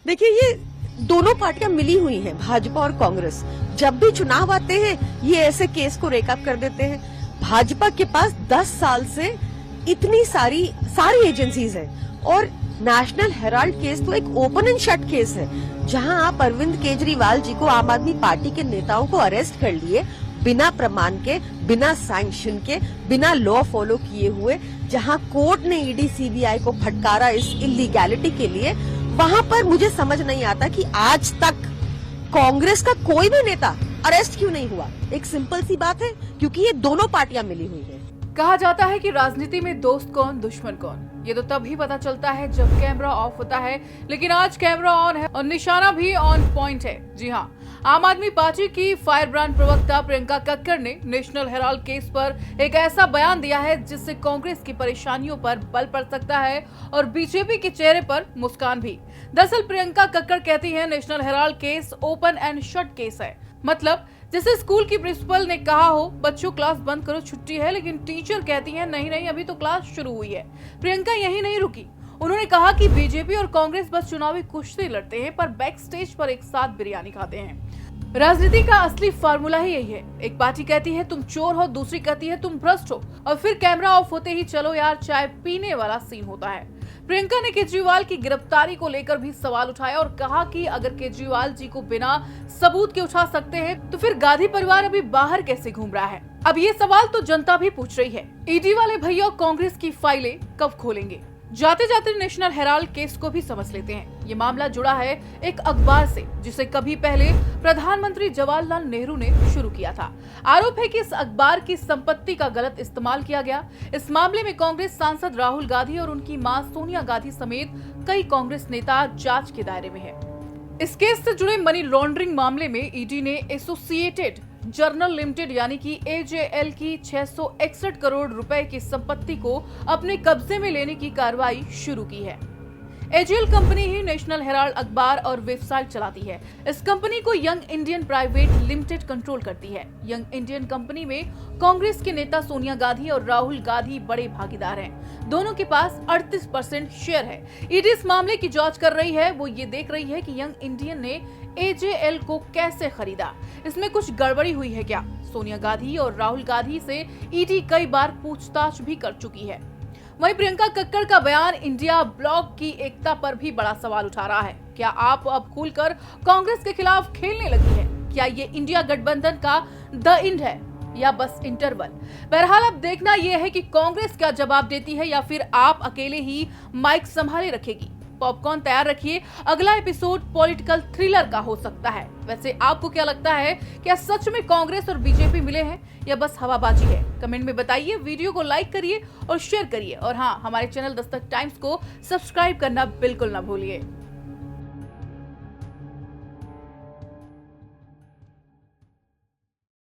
देखिए, ये दोनों पार्टियां मिली हुई हैं, भाजपा और कांग्रेस। जब भी चुनाव आते हैं ये ऐसे केस को रेकअप कर देते हैं। भाजपा के पास 10 साल से इतनी सारी एजेंसीज हैं और नेशनल हेराल्ड केस तो एक ओपन एंड शट केस है, जहां आप अरविंद केजरीवाल जी को, आम आदमी पार्टी के नेताओं को अरेस्ट कर लिए बिना प्रमाण के, बिना सैंक्शन के, बिना लॉ फॉलो किए हुए, जहां कोर्ट ने ईडी सीबीआई को फटकारा इस इलीगैलिटी के लिए। वहां पर मुझे समझ नहीं आता कि आज तक कांग्रेस का कोई भी नेता अरेस्ट क्यों नहीं हुआ। एक सिंपल सी बात है, क्योंकि ये दोनों पार्टियां मिली हुई हैं। कहा जाता है कि राजनीति में दोस्त कौन दुश्मन कौन, ये तो तभी पता चलता है जब कैमरा ऑफ होता है। लेकिन आज कैमरा ऑन है और निशाना भी ऑन पॉइंट है। जी हाँ, आम आदमी पार्टी की फायर ब्रांड प्रवक्ता प्रियंका कक्कड़ ने नेशनल हेराल्ड केस पर एक ऐसा बयान दिया है जिससे कांग्रेस की परेशानियों पर बल पड़ सकता है और बीजेपी के चेहरे पर मुस्कान भी। दरअसल प्रियंका कक्कड़ कहती है national Herald case open and shut case है। मतलब जैसे स्कूल की प्रिंसिपल ने कहा हो बच्चों क्लास बंद करो छुट्टी है, लेकिन टीचर कहती है नहीं नहीं अभी तो क्लास शुरू हुई है। प्रियंका यही नहीं रुकी, उन्होंने कहा कि बीजेपी और कांग्रेस बस चुनावी कुश्ती लड़ते हैं पर बैक स्टेज पर एक साथ बिरयानी खाते हैं। राजनीति का असली फार्मूला ही यही है, एक पार्टी कहती है तुम चोर हो, दूसरी कहती है तुम भ्रष्ट हो, और फिर कैमरा ऑफ होते ही चलो यार चाय पीने वाला सीन होता है। प्रियंका ने केजरीवाल की गिरफ्तारी को लेकर भी सवाल उठाया और कहा कि अगर केजरीवाल जी को बिना सबूत के उठा सकते हैं तो फिर गांधी परिवार अभी बाहर कैसे घूम रहा है। अब ये सवाल तो जनता भी पूछ रही है, ईडी वाले भैया कांग्रेस की फाइलें कब खोलेंगे। जाते जाते नेशनल हेराल्ड केस को भी समझ लेते हैं। ये मामला जुड़ा है एक अखबार से जिसे कभी पहले प्रधानमंत्री जवाहरलाल नेहरू ने शुरू किया था। आरोप है कि इस अखबार की संपत्ति का गलत इस्तेमाल किया गया। इस मामले में कांग्रेस सांसद राहुल गांधी और उनकी मां सोनिया गांधी समेत कई कांग्रेस नेता जांच के दायरे में है। इस केस से जुड़े मनी लॉन्ड्रिंग मामले में ईडी ने एसोसिएटेड जर्नल लिमिटेड यानी कि एजेएल की 661 करोड़ रुपए की संपत्ति को अपने कब्जे में लेने की कार्रवाई शुरू की है। एजेएल कंपनी ही नेशनल हेराल्ड अखबार और वेबसाइट चलाती है। इस कंपनी को young Indian private limited control करती है। यंग इंडियन कंपनी में कांग्रेस के नेता सोनिया गांधी और राहुल गांधी बड़े भागीदार हैं। दोनों के पास 38% शेयर है। ईडी इस मामले की जांच कर रही है, वो ये देख रही है कि यंग इंडियन ने एजेएल को कैसे खरीदा, इसमें कुछ गड़बड़ी हुई है क्या। सोनिया गांधी और राहुल गांधी से ईडी कई बार पूछताछ भी कर चुकी है। वहीं प्रियंका कक्कड़ का बयान इंडिया ब्लॉक की एकता पर भी बड़ा सवाल उठा रहा है। क्या आप अब खुलकर कांग्रेस के खिलाफ खेलने लगी है? क्या ये इंडिया गठबंधन का द एंड है या बस इंटरवल? बहरहाल अब देखना यह है कि कांग्रेस क्या जवाब देती है या फिर आप अकेले ही माइक संभाले रखेगी। पॉपकॉर्न तैयार रखिए, अगला एपिसोड पॉलिटिकल थ्रिलर का हो सकता है। वैसे आपको क्या लगता है, क्या सच में कांग्रेस और बीजेपी मिले हैं या बस हवाबाजी है? कमेंट में बताइए, वीडियो को लाइक करिए और शेयर करिए, और हाँ, हमारे चैनल दस्तक टाइम्स को सब्सक्राइब करना बिल्कुल ना भूलिए।